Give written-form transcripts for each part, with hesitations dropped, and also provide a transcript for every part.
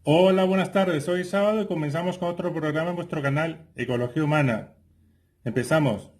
Hola, buenas tardes. Hoy es sábado y comenzamos con otro programa en vuestro canal, Ecología Humana. Empezamos.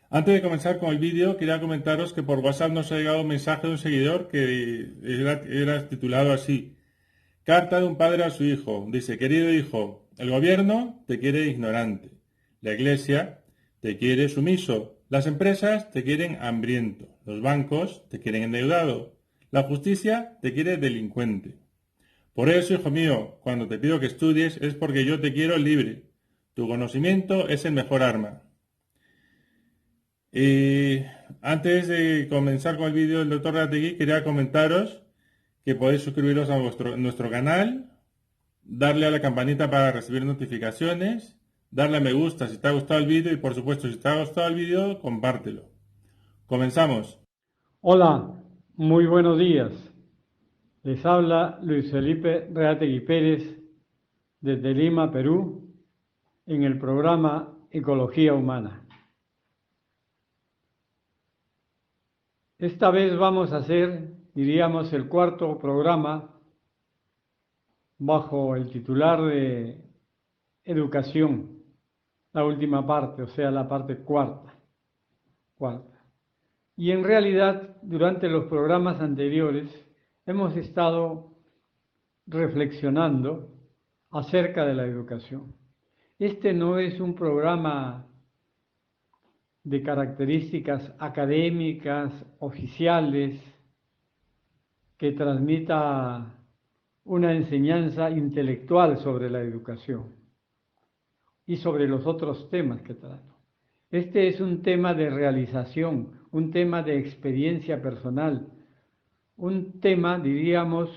Antes de comenzar con el vídeo, quería comentaros que por WhatsApp nos ha llegado un mensaje de un seguidor que era titulado así: Carta de un padre a su hijo. Dice: querido hijo, el gobierno te quiere ignorante, la iglesia te quiere sumiso, las empresas te quieren hambriento, los bancos te quieren endeudado, la justicia te quiere delincuente. Por eso, hijo mío, cuando te pido que estudies es porque yo te quiero libre. Tu conocimiento es el mejor arma. Y antes de comenzar con el vídeo del doctor Reategui, quería comentaros que podéis suscribiros a nuestro canal, darle a la campanita para recibir notificaciones, darle a me gusta si te ha gustado el vídeo y por supuesto si te ha gustado el vídeo, compártelo. Comenzamos. Hola, muy buenos días. Les habla Luis Felipe Reategui Pérez desde Lima, Perú, en el programa Ecología Humana. Esta vez vamos a hacer, diríamos, el cuarto programa bajo el titular de Educación, la última parte, o sea, la parte cuarta. Y en realidad, durante los programas anteriores, hemos estado reflexionando acerca de la educación. Este no es un programa de características académicas, oficiales, que transmita una enseñanza intelectual sobre la educación y sobre los otros temas que trato. Este es un tema de realización, un tema de experiencia personal, un tema, diríamos,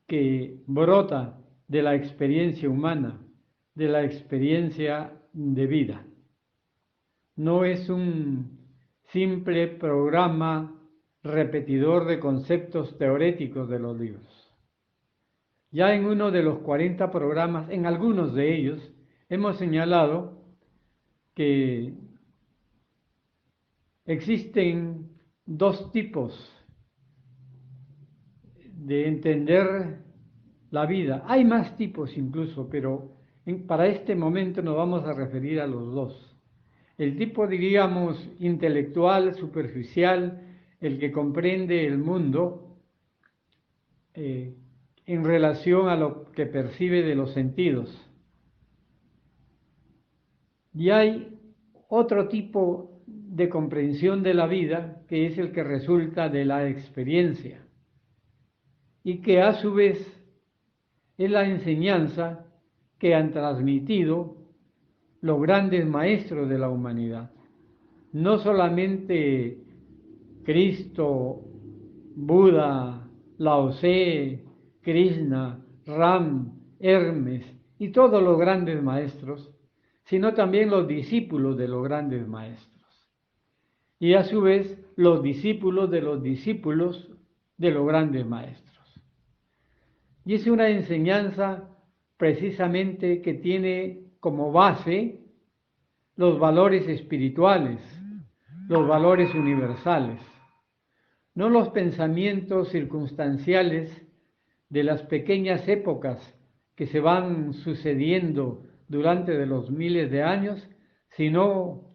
que brota de la experiencia humana, de la experiencia de vida. No es un simple programa repetidor de conceptos teóricos de los libros. Ya en uno de los 40 programas, en algunos de ellos, hemos señalado que existen dos tipos de entender la vida. Hay más tipos incluso, pero para este momento nos vamos a referir a los dos. El tipo, diríamos, intelectual, superficial, el que comprende el mundo en relación a lo que percibe de los sentidos. Y hay otro tipo de comprensión de la vida que es el que resulta de la experiencia y que a su vez es la enseñanza que han transmitido los grandes maestros de la humanidad. No solamente Cristo, Buda, Lao Tse, Krishna, Ram, Hermes y todos los grandes maestros, sino también los discípulos de los grandes maestros. Y a su vez los discípulos de los discípulos de los grandes maestros. Y es una enseñanza precisamente que tiene como base los valores espirituales, los valores universales, no los pensamientos circunstanciales de las pequeñas épocas que se van sucediendo durante de los miles de años, sino,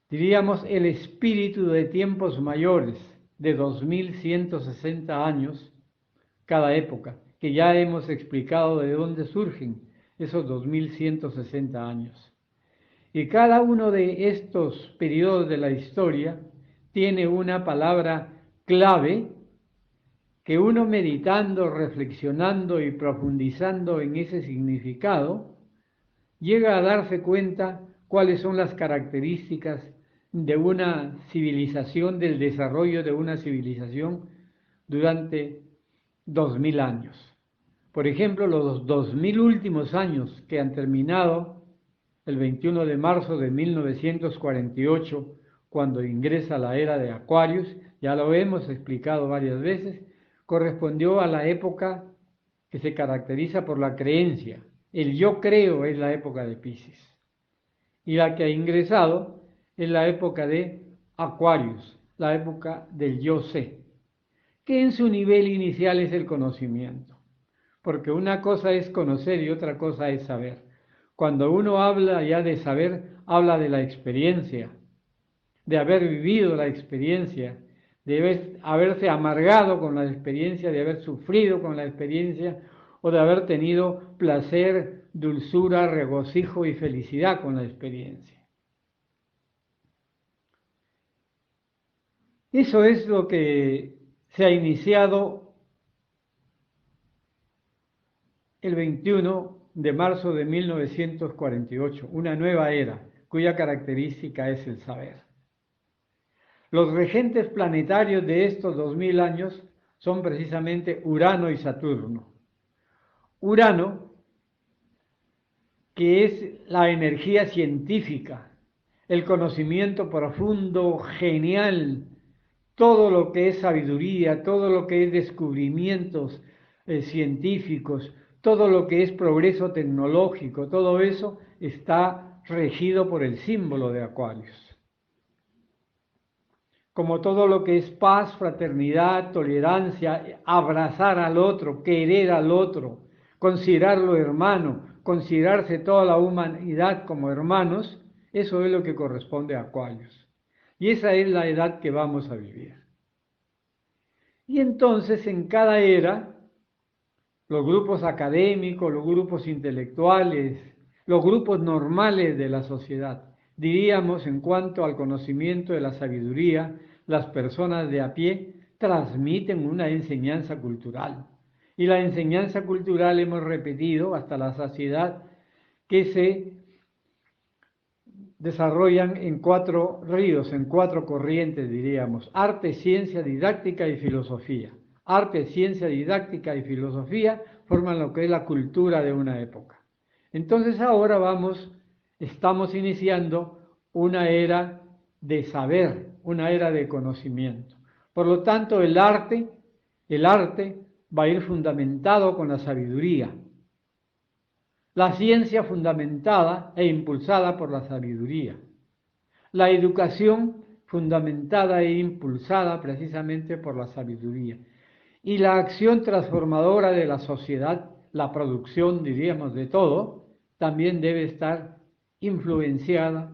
diríamos, el espíritu de tiempos mayores, de 2160 años cada época, que ya hemos explicado de dónde surgen esos 2160 años. Y cada uno de estos periodos de la historia tiene una palabra clave que uno meditando, reflexionando y profundizando en ese significado, llega a darse cuenta cuáles son las características de una civilización, del desarrollo de una civilización durante 2000 años. Por ejemplo, los 2000 últimos años que han terminado el 21 de marzo de 1948, cuando ingresa la era de Aquarius, ya lo hemos explicado varias veces, correspondió a la época que se caracteriza por la creencia. El yo creo es la época de Piscis. Y la que ha ingresado es la época de Aquarius, la época del yo sé, que en su nivel inicial es el conocimiento. Porque una cosa es conocer y otra cosa es saber. Cuando uno habla ya de saber, habla de la experiencia, de haber vivido la experiencia, de haberse amargado con la experiencia, de haber sufrido con la experiencia o de haber tenido placer, dulzura, regocijo y felicidad con la experiencia. Eso es lo que se ha iniciado el 21 de marzo de 1948, una nueva era cuya característica es el saber. Los regentes planetarios de estos 2000 años son precisamente Urano y Saturno. Urano, que es la energía científica, el conocimiento profundo, genial, todo lo que es sabiduría, todo lo que es descubrimientos científicos, todo lo que es progreso tecnológico, todo eso está regido por el símbolo de Aquarius. Como todo lo que es paz, fraternidad, tolerancia, abrazar al otro, querer al otro, considerarlo hermano, considerarse toda la humanidad como hermanos, eso es lo que corresponde a Aquarius. Y esa es la edad que vamos a vivir. Y entonces en cada era, los grupos académicos, los grupos intelectuales, los grupos normales de la sociedad, diríamos en cuanto al conocimiento de la sabiduría, las personas de a pie transmiten una enseñanza cultural. Y la enseñanza cultural hemos repetido hasta la saciedad que se desarrollan en 4 ríos, en 4 corrientes, diríamos: arte, ciencia, didáctica y filosofía. Arte, ciencia, didáctica y filosofía forman lo que es la cultura de una época. Entonces ahora estamos iniciando una era de saber, una era de conocimiento. Por lo tanto, el arte va a ir fundamentado con la sabiduría. La ciencia fundamentada e impulsada por la sabiduría. La educación fundamentada e impulsada precisamente por la sabiduría. Y la acción transformadora de la sociedad, la producción, diríamos, de todo, también debe estar influenciada,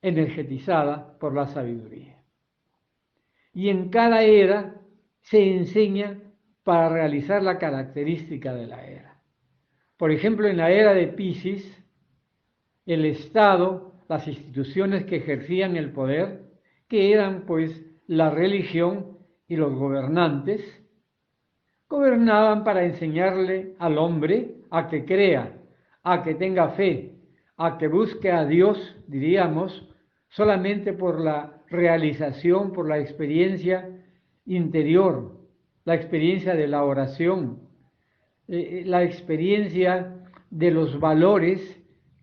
energetizada por la sabiduría. Y en cada era se enseña para realizar la característica de la era. Por ejemplo, en la era de Piscis, el Estado, las instituciones que ejercían el poder, que eran pues la religión y los gobernantes, gobernaban para enseñarle al hombre a que crea, a que tenga fe, a que busque a Dios, diríamos, solamente por la realización, por la experiencia interior, la experiencia de la oración, la experiencia de los valores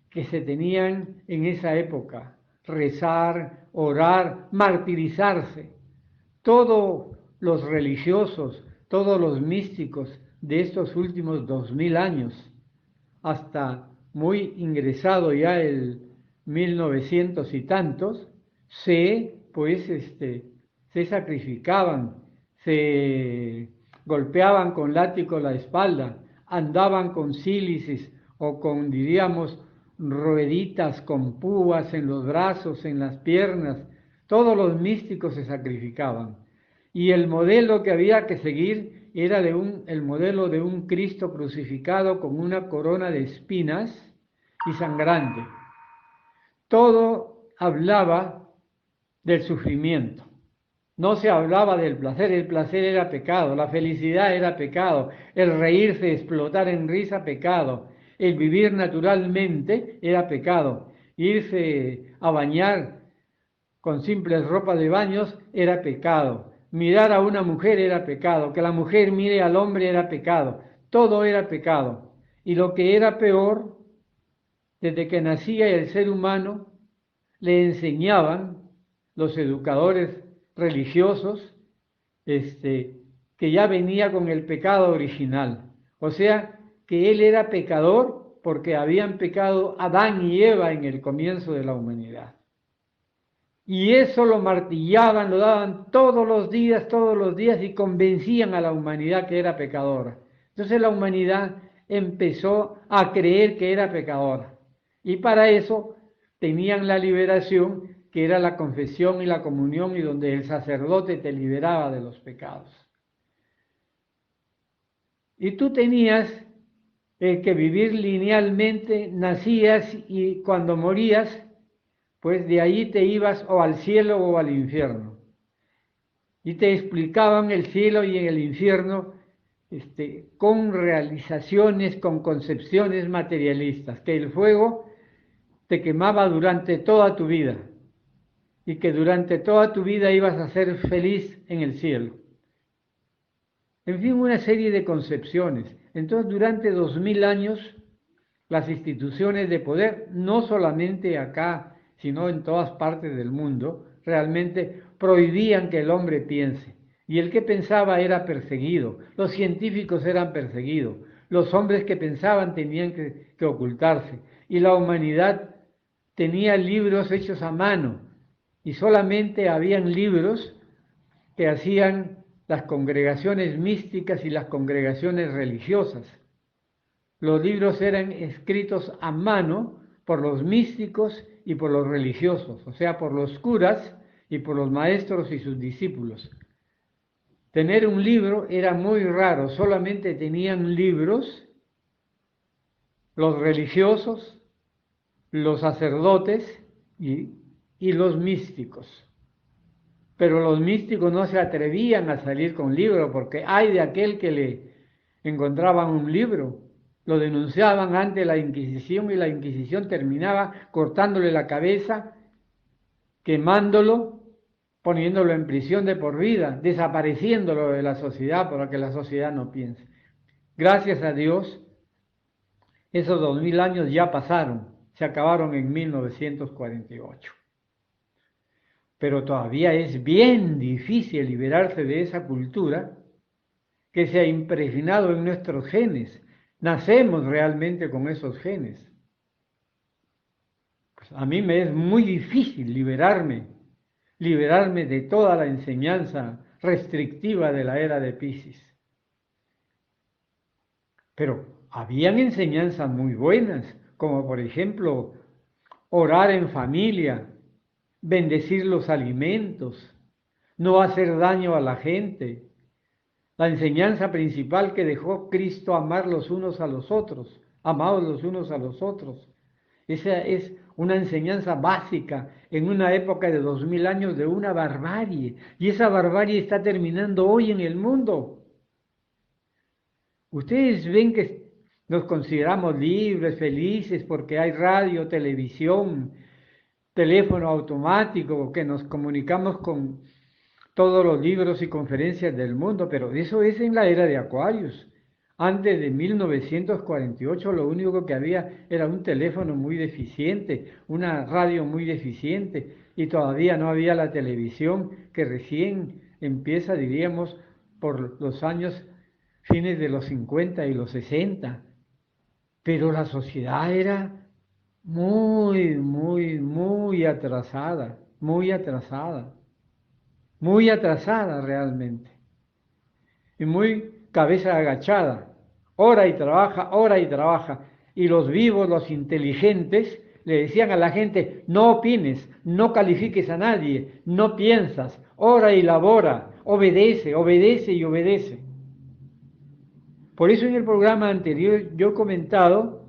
que se tenían en esa época: rezar, orar, martirizarse. Todos los religiosos, todos los místicos de estos últimos 2000 años, hasta muy ingresado ya el 1900 y tantos, se sacrificaban, se golpeaban con látigo la espalda andaban con sílices o con, diríamos, rueditas con púas en los brazos, en las piernas. Todos los místicos se sacrificaban. Y el modelo que había que seguir era el modelo de un Cristo crucificado con una corona de espinas y sangrante. Todo hablaba del sufrimiento. No se hablaba del placer, el placer era pecado, la felicidad era pecado, el reírse, explotar en risa, pecado, el vivir naturalmente era pecado, irse a bañar con simples ropas de baños era pecado, mirar a una mujer era pecado, que la mujer mire al hombre era pecado, todo era pecado. Y lo que era peor, desde que nacía el ser humano, le enseñaban los educadores religiosos que ya venía con el pecado original. O sea, que él era pecador porque habían pecado Adán y Eva en el comienzo de la humanidad. Y eso lo martillaban, lo daban todos los días y convencían a la humanidad que era pecadora. Entonces la humanidad empezó a creer que era pecadora. Y para eso tenían la liberación, que era la confesión y la comunión, y donde el sacerdote te liberaba de los pecados. Y tú tenías que vivir linealmente, nacías y cuando morías, pues de ahí te ibas o al cielo o al infierno. Y te explicaban el cielo y el infierno con realizaciones, con concepciones materialistas, que el fuego te quemaba durante toda tu vida y que durante toda tu vida ibas a ser feliz en el cielo. En fin, una serie de concepciones. Entonces, durante 2000 años, las instituciones de poder, no solamente acá, sino en todas partes del mundo, realmente prohibían que el hombre piense. Y el que pensaba era perseguido, los científicos eran perseguidos, los hombres que pensaban tenían que ocultarse. Y la humanidad tenía libros hechos a mano, y solamente habían libros que hacían las congregaciones místicas y las congregaciones religiosas. Los libros eran escritos a mano por los místicos y por los religiosos, o sea, por los curas y por los maestros y sus discípulos. Tener un libro era muy raro, solamente tenían libros los religiosos, los sacerdotes y los místicos. Pero los místicos no se atrevían a salir con libro, porque hay de aquel que le encontraban un libro, lo denunciaban ante la Inquisición y la Inquisición terminaba cortándole la cabeza, quemándolo, poniéndolo en prisión de por vida, desapareciéndolo de la sociedad para que la sociedad no piense. Gracias a Dios, esos 2000 años ya pasaron, se acabaron en 1948. Pero todavía es bien difícil liberarse de esa cultura que se ha impregnado en nuestros genes. Nacemos realmente con esos genes. Pues a mí me es muy difícil liberarme de toda la enseñanza restrictiva de la era de Piscis. Pero habían enseñanzas muy buenas, como por ejemplo orar en familia, bendecir los alimentos, no hacer daño a la gente. La enseñanza principal que dejó Cristo, amar los unos a los otros, amados los unos a los otros. Esa es una enseñanza básica en una época de 2000 años de una barbarie. Y esa barbarie está terminando hoy en el mundo. Ustedes ven que nos consideramos libres, felices, porque hay radio, televisión, teléfono automático, que nos comunicamos con todos los libros y conferencias del mundo, pero eso es en la era de Acuarios. Antes de 1948 lo único que había era un teléfono muy deficiente, una radio muy deficiente y todavía no había la televisión que recién empieza, diríamos, por los años fines de los 50 y los 60. Pero la sociedad era muy, muy, muy atrasada, muy atrasada. Muy atrasada realmente, y muy cabeza agachada, ora y trabaja, ora y trabaja. Y los vivos, los inteligentes, le decían a la gente, no opines, no califiques a nadie, no piensas, ora y labora, obedece, obedece y obedece. Por eso en el programa anterior yo he comentado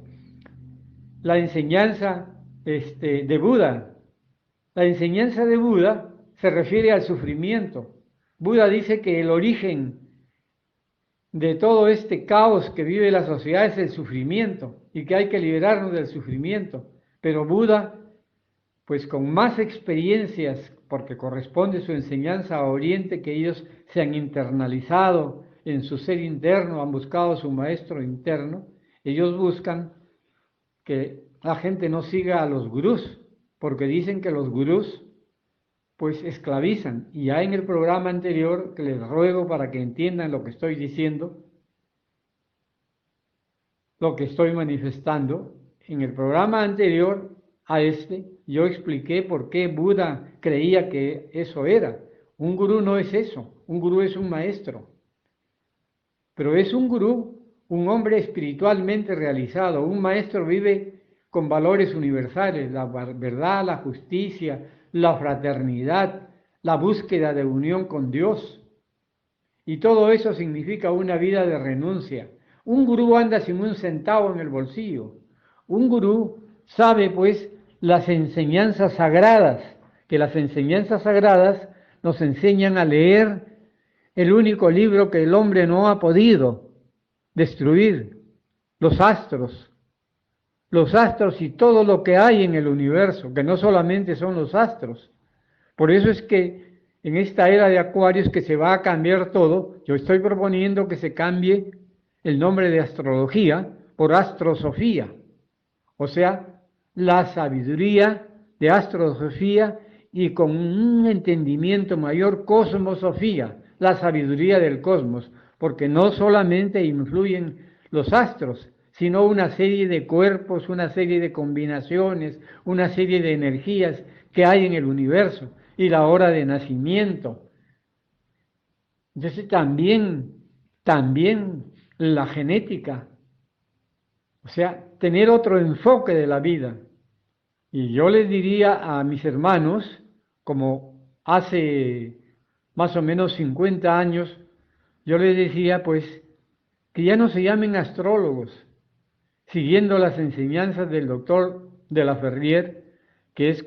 la enseñanza de Buda. La enseñanza de Buda se refiere al sufrimiento. Buda dice que el origen de todo este caos que vive la sociedad es el sufrimiento y que hay que liberarnos del sufrimiento. Pero Buda, pues con más experiencias, porque corresponde su enseñanza a Oriente, que ellos se han internalizado en su ser interno, han buscado su maestro interno, ellos buscan que la gente no siga a los gurús, porque dicen que los gurús pues esclavizan. Y ya en el programa anterior, que les ruego para que entiendan lo que estoy diciendo, lo que estoy manifestando, en el programa anterior a yo expliqué por qué Buda creía que eso era. Un gurú no es eso, un gurú es un maestro. Pero es un gurú, un hombre espiritualmente realizado. Un maestro vive con valores universales, la verdad, la justicia, la fraternidad, la búsqueda de unión con Dios. Y todo eso significa una vida de renuncia. Un gurú anda sin un centavo en el bolsillo. Un gurú sabe, pues, las enseñanzas sagradas, que las enseñanzas sagradas nos enseñan a leer el único libro que el hombre no ha podido destruir, los astros. Los astros y todo lo que hay en el universo, que no solamente son los astros. Por eso es que en esta era de Acuarios que se va a cambiar todo, yo estoy proponiendo que se cambie el nombre de astrología por astrosofía, o sea, la sabiduría de astrosofía y con un entendimiento mayor, cosmosofía, la sabiduría del cosmos, porque no solamente influyen los astros, sino una serie de cuerpos, una serie de combinaciones, una serie de energías que hay en el universo y la hora de nacimiento. Entonces también la genética, o sea, tener otro enfoque de la vida. Y yo les diría a mis hermanos, como hace más o menos 50 años, yo les decía pues que ya no se llamen astrólogos, siguiendo las enseñanzas del doctor de la Ferrier, que es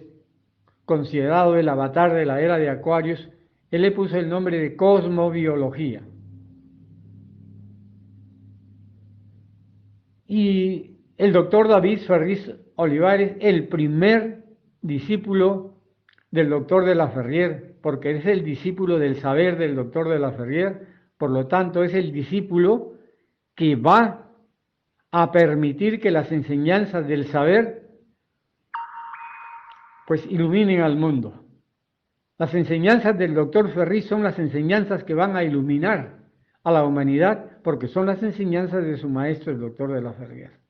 considerado el avatar de la era de Acuarios. Él le puso el nombre de cosmobiología. Y el doctor David Ferriz Olivares, el primer discípulo del doctor de la Ferrier, porque es el discípulo del saber del doctor de la Ferrier, por lo tanto es el discípulo que va a permitir que las enseñanzas del saber pues iluminen al mundo. Las enseñanzas del doctor Ferriz son las enseñanzas que van a iluminar a la humanidad, porque son las enseñanzas de su maestro, el doctor de la Ferrier.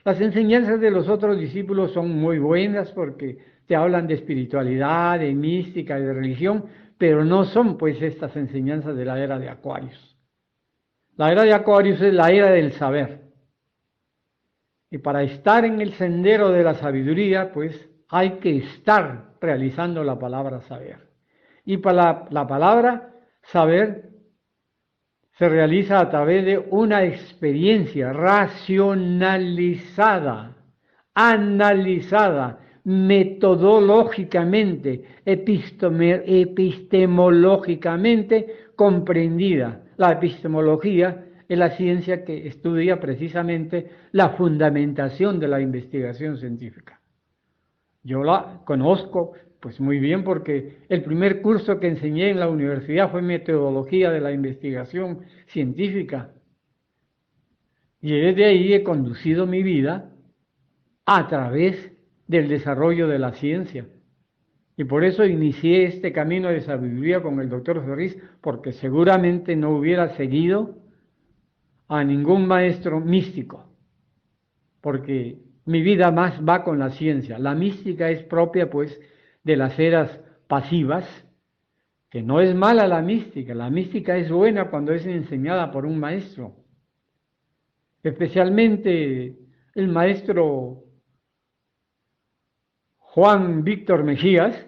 Las enseñanzas de los otros discípulos son muy buenas porque te hablan de espiritualidad, de mística, de religión, pero no son pues estas enseñanzas de la era de Acuarios. La era de Acuarios es la era del saber. Y para estar en el sendero de la sabiduría, pues hay que estar realizando la palabra saber. Y para la palabra saber se realiza a través de una experiencia racionalizada, analizada, metodológicamente, epistemológicamente comprendida. La epistemología es la ciencia que estudia precisamente la fundamentación de la investigación científica. Yo la conozco pues muy bien porque el primer curso que enseñé en la universidad fue metodología de la investigación científica. Y desde ahí he conducido mi vida a través del desarrollo de la ciencia. Y por eso inicié este camino de sabiduría con el doctor Ferriz, porque seguramente no hubiera seguido a ningún maestro místico, porque mi vida más va con la ciencia. La mística es propia, pues, de las eras pasivas, que no es mala la mística es buena cuando es enseñada por un maestro. especialmente el maestro Juan Víctor Mejías,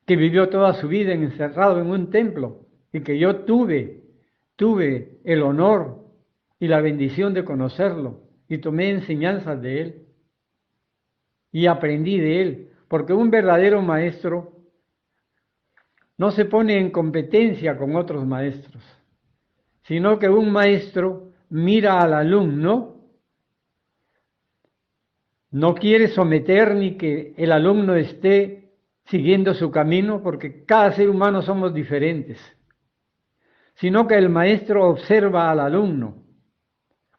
que vivió toda su vida encerrado en un templo y que yo tuve el honor y la bendición de conocerlo y tomé enseñanzas de él y aprendí de él, porque un verdadero maestro no se pone en competencia con otros maestros, sino que un maestro mira al alumno, no quiere someter ni que el alumno esté siguiendo su camino, porque cada ser humano somos diferentes, sino que el maestro observa al alumno,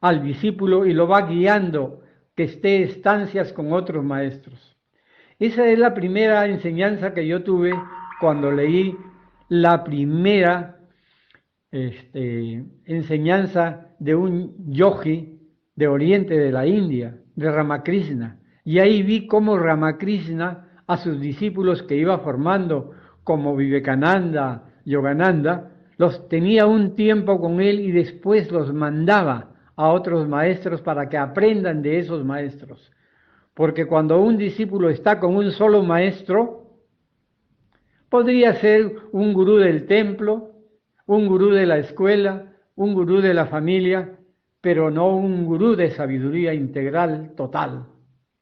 al discípulo, y lo va guiando que esté estancias con otros maestros. Esa es la primera enseñanza que yo tuve cuando leí la primera enseñanza de un yogi de Oriente de la India, de Ramakrishna. Y ahí vi cómo Ramakrishna a sus discípulos que iba formando, como Vivekananda, Yogananda, los tenía un tiempo con él y después los mandaba a otros maestros para que aprendan de esos maestros. Porque cuando un discípulo está con un solo maestro, podría ser un gurú del templo, un gurú de la escuela, un gurú de la familia, pero no un gurú de sabiduría integral total,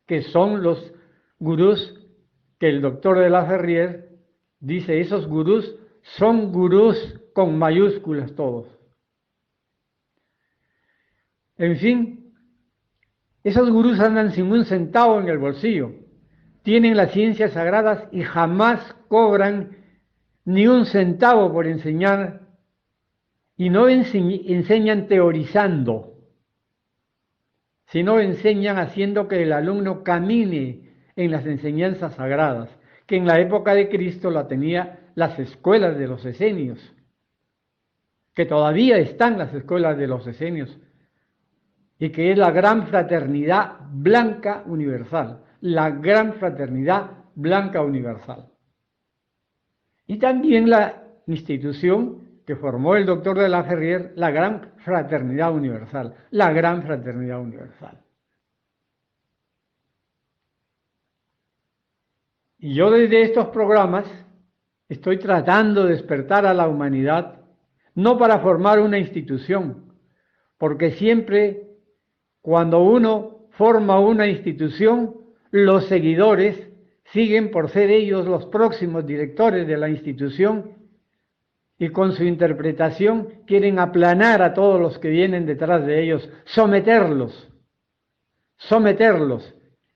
que son los gurús que el doctor de la Ferrier dice, esos gurús son gurús con mayúsculas todos. En fin, esos gurús andan sin un centavo en el bolsillo, tienen las ciencias sagradas y jamás cobran ni un centavo por enseñar, y no enseñan teorizando, sino enseñan haciendo que el alumno camine en las enseñanzas sagradas, que en la época de Cristo la tenía las escuelas de los esenios, que todavía están las escuelas de los esenios, y que es la gran fraternidad blanca universal, la gran fraternidad blanca universal. Y también la institución que formó el doctor de la Ferrier, la gran fraternidad universal, la gran fraternidad universal. Y yo desde estos programas estoy tratando de despertar a la humanidad, no para formar una institución, porque siempre cuando uno forma una institución, los seguidores siguen por ser ellos los próximos directores de la institución y con su interpretación quieren aplanar a todos los que vienen detrás de ellos, someterlos.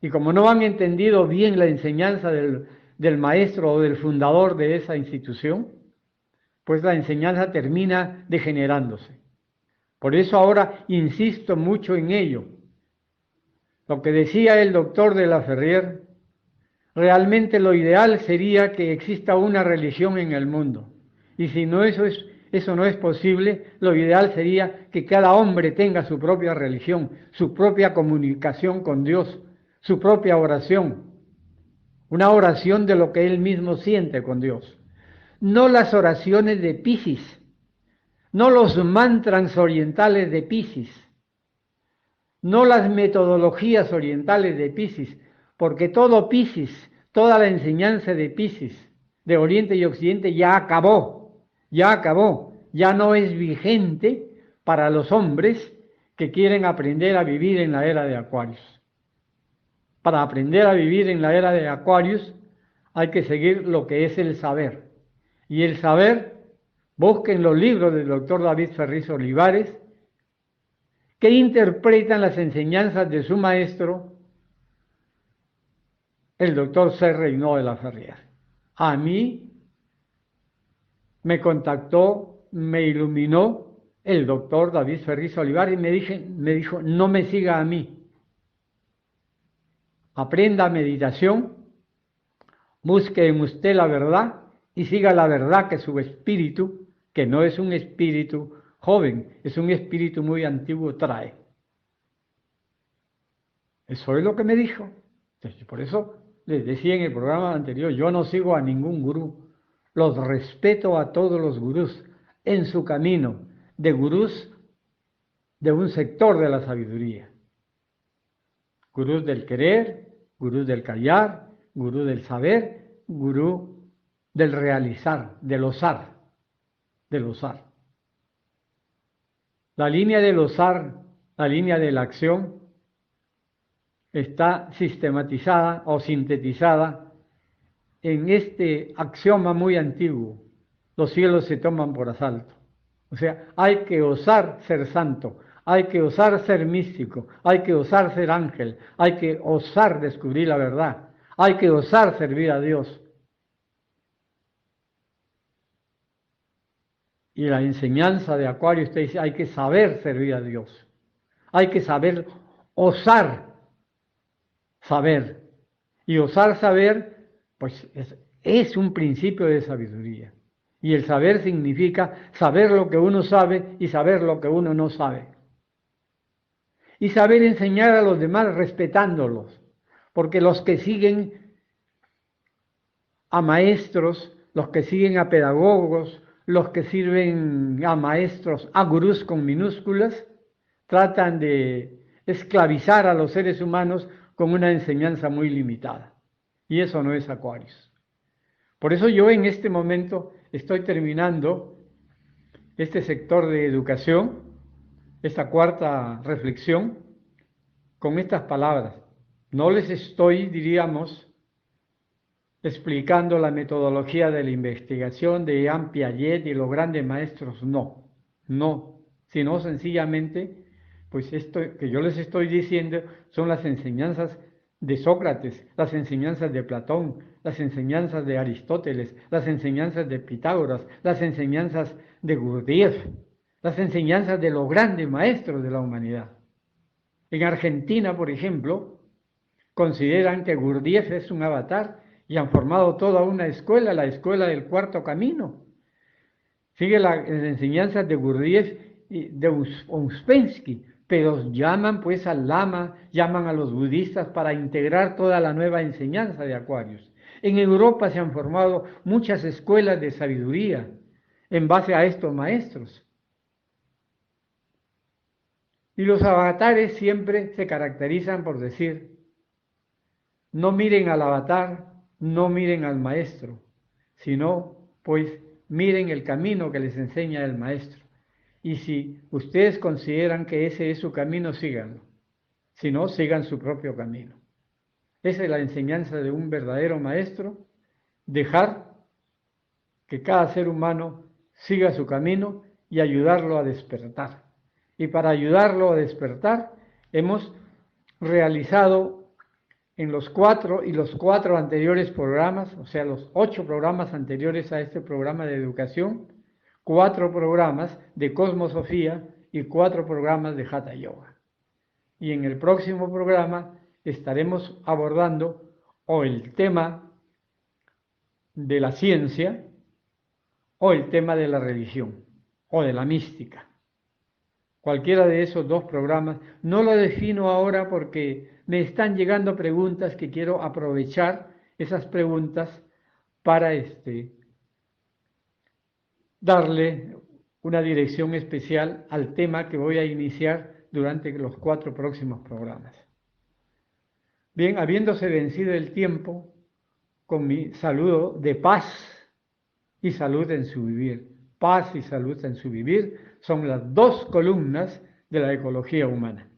Y como no han entendido bien la enseñanza del maestro o del fundador de esa institución, pues la enseñanza termina degenerándose. Por eso ahora insisto mucho en ello. Lo que decía el doctor de la Ferrier, realmente lo ideal sería que exista una religión en el mundo. Y si no eso no es posible, lo ideal sería que cada hombre tenga su propia religión, su propia comunicación con Dios, su propia oración, una oración de lo que él mismo siente con Dios. No las oraciones de Piscis, no los mantras orientales de Piscis, no las metodologías orientales de Piscis, porque todo Piscis, toda la enseñanza de Piscis, de Oriente y Occidente, ya acabó, ya no es vigente para los hombres que quieren aprender a vivir en la era de Acuarios. Para aprender a vivir en la era de Acuarios hay que seguir lo que es el saber. Y el saber, busquen los libros del doctor David Ferriz Olivares, que interpretan las enseñanzas de su maestro, el doctor C. Reynó de la Ferrier. A mí me contactó, me iluminó el doctor David Ferriz Olivares y me dijo, no me siga a mí. Aprenda meditación, busque en usted la verdad y siga la verdad que su espíritu, que no es un espíritu joven, es un espíritu muy antiguo, trae. Eso es lo que me dijo. Entonces, por eso les decía en el programa anterior, yo no sigo a ningún gurú, los respeto a todos los gurús en su camino de gurús de un sector de la sabiduría. Gurús del querer, gurús del callar, gurú del saber, gurú del realizar, del osar, del osar. La línea del osar, la línea de la acción, está sistematizada o sintetizada en este axioma muy antiguo: los cielos se toman por asalto. O sea, hay que osar ser santo, hay que osar ser místico, hay que osar ser ángel, hay que osar descubrir la verdad, hay que osar servir a Dios. Y la enseñanza de Acuario usted dice, hay que saber servir a Dios, hay que saber osar saber. Y osar saber, pues es un principio de sabiduría. Y el saber significa saber lo que uno sabe y saber lo que uno no sabe. Y saber enseñar a los demás respetándolos. Porque los que siguen a maestros, los que siguen a pedagogos, los que sirven a maestros, a gurús con minúsculas, tratan de esclavizar a los seres humanos con una enseñanza muy limitada. Y eso no es Acuarios. Por eso yo en este momento estoy terminando este sector de educación, esta cuarta reflexión, con estas palabras. No les estoy, diríamos, explicando la metodología de la investigación de Jean Piaget y los grandes maestros, no, sino sencillamente, pues esto que yo les estoy diciendo son las enseñanzas de Sócrates, las enseñanzas de Platón, las enseñanzas de Aristóteles, las enseñanzas de Pitágoras, las enseñanzas de Gurdjieff, las enseñanzas de los grandes maestros de la humanidad. En Argentina, por ejemplo, consideran que Gurdjieff es un avatar y han formado toda una escuela, la escuela del cuarto camino. Sigue las enseñanzas de Gurdjieff y de Ouspensky, pero llaman pues al Lama, llaman a los budistas para integrar toda la nueva enseñanza de Acuarios. En Europa se han formado muchas escuelas de sabiduría en base a estos maestros. Y los avatares siempre se caracterizan por decir: no miren al avatar, no miren al maestro, sino pues miren el camino que les enseña el maestro. Y si ustedes consideran que ese es su camino, síganlo. Si no, sigan su propio camino. Esa es la enseñanza de un verdadero maestro: dejar que cada ser humano siga su camino y ayudarlo a despertar. Y para ayudarlo a despertar, hemos realizado en los 4 anteriores programas, o sea, los 8 programas anteriores a este programa de educación, 4 programas de Cosmosofía y 4 programas de Hatha Yoga. Y en el próximo programa estaremos abordando o el tema de la ciencia o el tema de la religión o de la mística. Cualquiera de esos 2 programas. No lo defino ahora porque me están llegando preguntas que quiero aprovechar esas preguntas para darle una dirección especial al tema que voy a iniciar durante los 4 próximos programas. Bien, habiéndose vencido el tiempo, con mi saludo de paz y salud en su vivir. Paz y salud en su vivir son las 2 columnas de la ecología humana.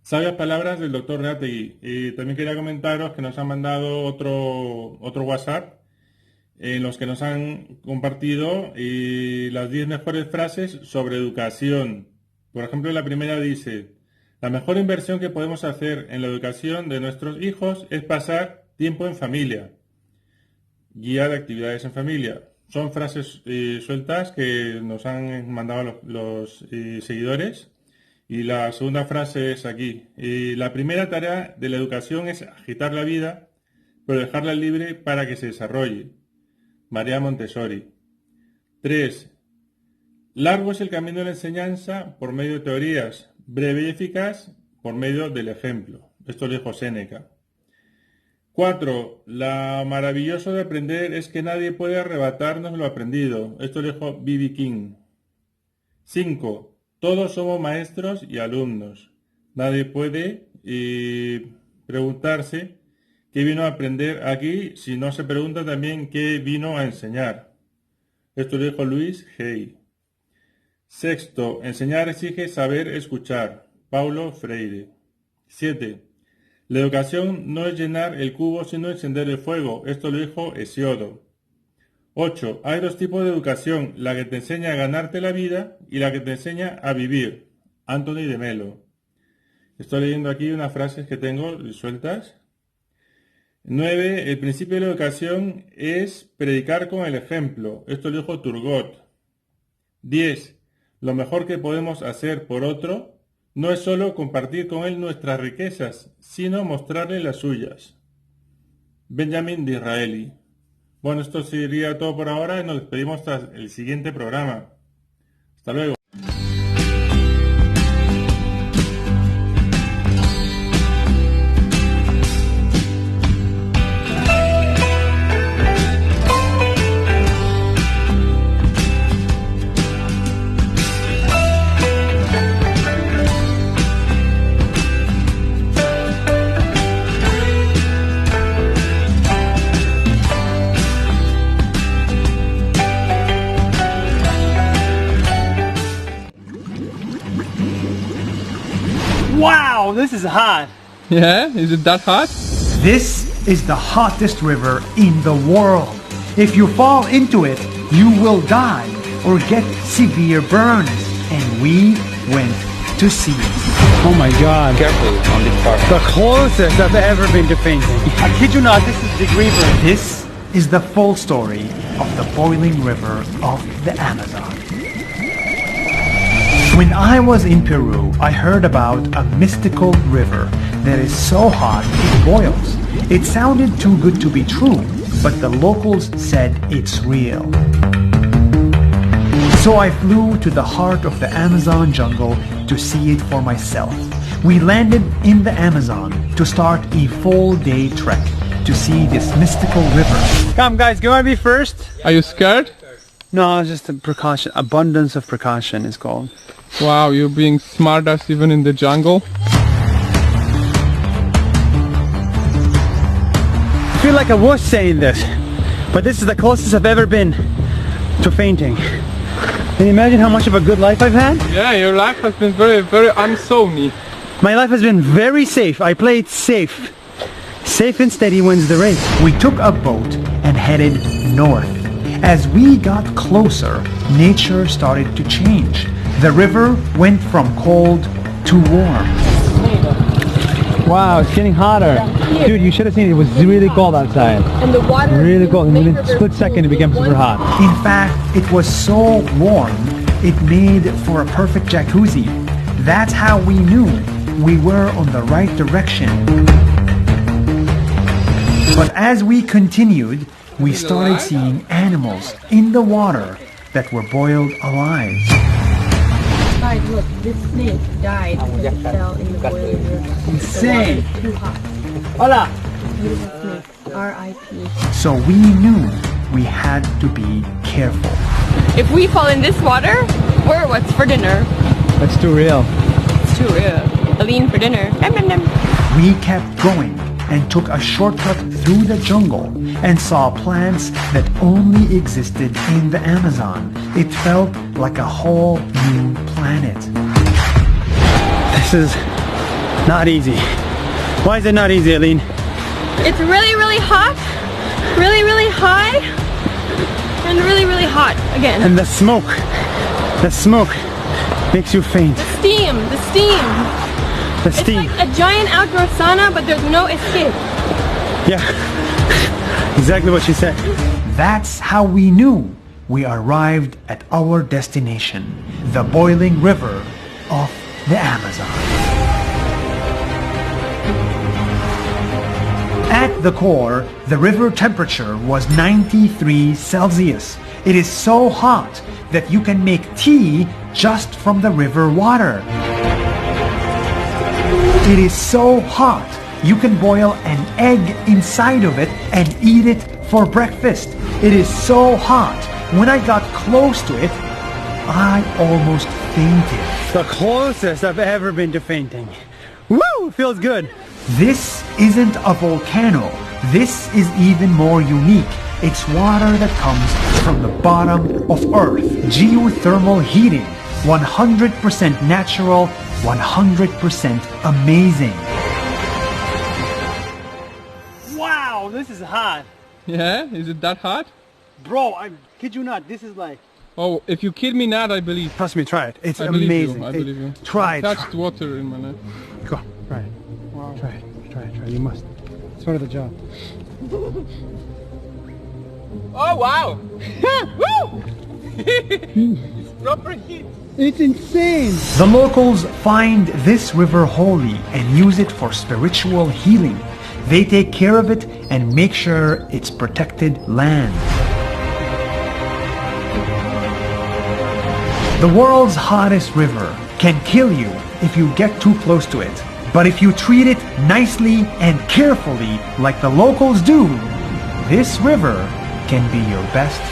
Sabias palabras del doctor Reategui. Y también quería comentaros que nos han mandado otro WhatsApp en los que nos han compartido las 10 mejores frases sobre educación. Por ejemplo, la primera dice: la mejor inversión que podemos hacer en la educación de nuestros hijos es pasar tiempo en familia. Guía de actividades en familia. Son frases sueltas que nos han mandado los seguidores. Y la segunda frase es aquí: la primera tarea de la educación es agitar la vida, pero dejarla libre para que se desarrolle. María Montessori. 3. Largo es el camino de la enseñanza por medio de teorías, breve y eficaz por medio del ejemplo. Esto lo dijo Séneca. 4. Lo maravilloso de aprender es que nadie puede arrebatarnos lo aprendido. Esto lo dijo B.B. King. 5. Todos somos maestros y alumnos. Nadie puede preguntarse qué vino a aprender aquí si no se pregunta también qué vino a enseñar. Esto lo dijo Luis Hay. 6. Enseñar exige saber escuchar. Paulo Freire. 7. La educación no es llenar el cubo sino encender el fuego. Esto lo dijo Hesiodo. 8. Hay dos tipos de educación, la que te enseña a ganarte la vida y la que te enseña a vivir. Anthony de Melo. Estoy leyendo aquí unas frases que tengo sueltas. 9. El principio de la educación es predicar con el ejemplo. Esto lo dijo Turgot. 10. Lo mejor que podemos hacer por otro no es solo compartir con él nuestras riquezas, sino mostrarle las suyas. Benjamin Disraeli. Bueno, esto sería todo por ahora y nos despedimos hasta el siguiente programa. Hasta luego. Wow, this is hot. Yeah? Is it that hot? This is the hottest river in the world. If you fall into it, you will die or get severe burns. And we went to see it. Oh my God. Careful on this part. The closest I've ever been to fainting. I kid you not, this is Big River. This is the full story of the boiling river of the Amazon. When I was in Peru, I heard about a mystical river that is so hot it boils. It sounded too good to be true, but the locals said it's real. So I flew to the heart of the Amazon jungle to see it for myself. We landed in the Amazon to start a full-day trek to see this mystical river. Come guys, you want to be first? Are you scared? No, it's just a precaution. Abundance of precaution is called. Wow, you're being smartass even in the jungle. I feel like a wuss saying this, but this is the closest I've ever been to fainting. Can you imagine how much of a good life I've had? Yeah, your life has been very, very unsony. My life has been very safe. I played safe. Safe and steady wins the race. We took a boat and headed north. As we got closer, nature started to change. The river went from cold to warm. Wow, it's getting hotter. Dude, you should have seen it. It was really cold outside. And the water Really cold. And within a split second it became super hot. In fact, it was so warm, it made for a perfect jacuzzi. That's how we knew we were on the right direction. But as we continued, we started seeing animals in the water that were boiled alive. Guys, look, this snake died because it fell in the boiling river. Insane. The water was too hot. Hola! Beautiful snake. R.I.P. So we knew we had to be careful. If we fall in this water, we're what's for dinner. That's too real. It's too real. Aline for dinner. Nom, nom, nom. We kept going and took a shortcut through the jungle and saw plants that only existed in the Amazon. It felt like a whole new planet. This is not easy. Why is it not easy, Aline? It's really, really hot, really, really high, and really, really hot again. And the smoke makes you faint. The steam. The steam. It's like a giant outdoor sauna, but there's no escape. Yeah, exactly what she said. That's how we knew we arrived at our destination, the boiling river of the Amazon. At the core, the river temperature was 93 Celsius. It is so hot that you can make tea just from the river water. It is so hot, you can boil an egg inside of it and eat it for breakfast. It is so hot, when I got close to it, I almost fainted. The closest I've ever been to fainting. Woo! Feels good. This isn't a volcano. This is even more unique. It's water that comes from the bottom of Earth. Geothermal heating. 100% natural, 100% amazing. Wow, this is hot. Yeah? Is it that hot? Bro, I kid you not, this is like... Oh, if you kid me not, I believe. Trust me, try it. It's I believe amazing. you. I believe you. Try it. Touched water in my life. Go, try it. Wow. Try it, try it, try it. You must. It's part of the job. Oh, wow! Woo! It's proper heat. It's insane. The locals find this river holy and use it for spiritual healing. They take care of it and make sure it's protected land. The world's hottest river can kill you if you get too close to it. But if you treat it nicely and carefully like the locals do, this river can be your best